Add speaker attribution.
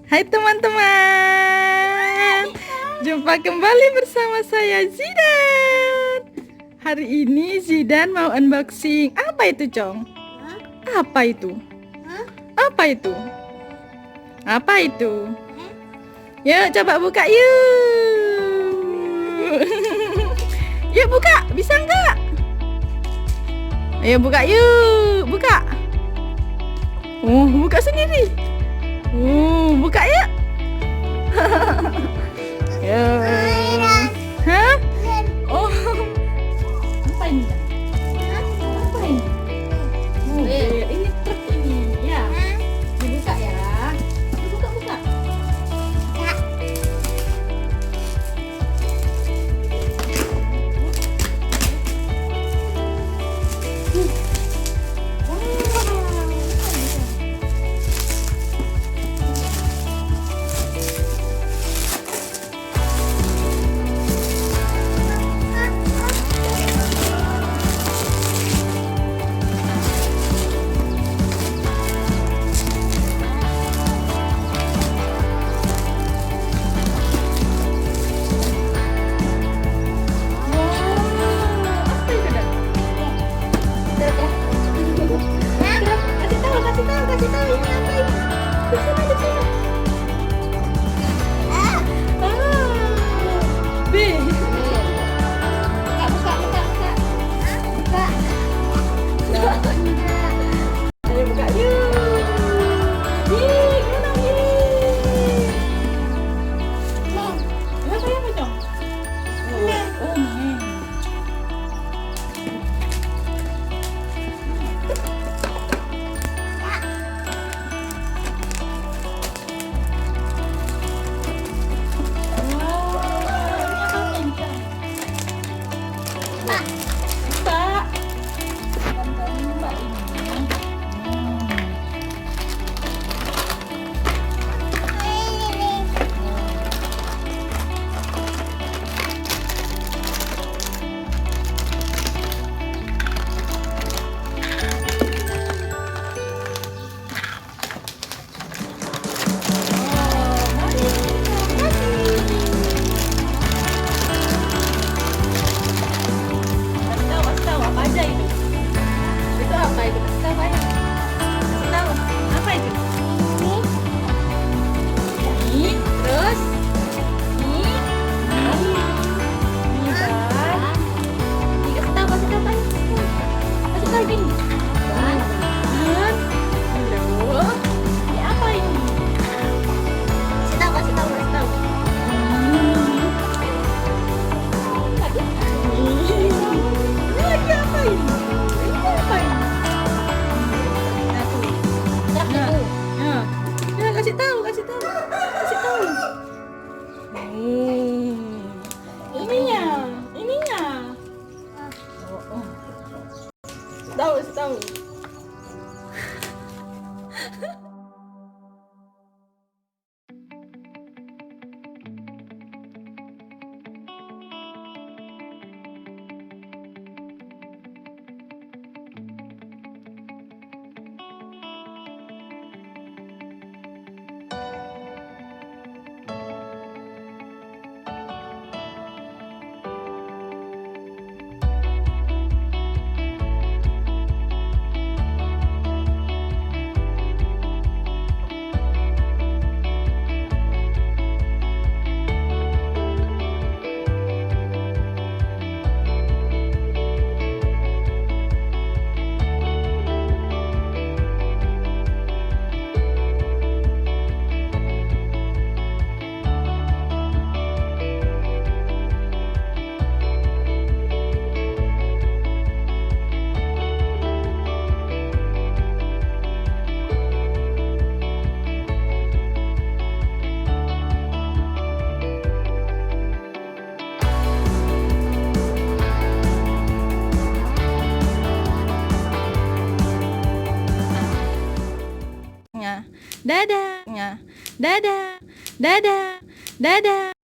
Speaker 1: Hai teman-teman, jumpa kembali bersama saya Zidan. Hari ini Zidan mau unboxing. Apa itu, Cong? Apa itu? Apa itu? Apa itu? Yuk coba buka yuk. Yuk buka, bisa nggak? Ayo buka yuk, buka. Buka sendiri. Buka yuk. Yuk. Hah? Oh. Apa ini? Apa ini? Mobil. Ini truk ini. Ya. Dibuka ya. Buka, buka. Kasih tahu ini apa ini? Di sana, di sana. B. Buka, buka, buka, buka. Buka. Ayo buka yuk. Mana Apa ya, Pocong? Tahu. Dadah. Dadah. Dadah. Dadah.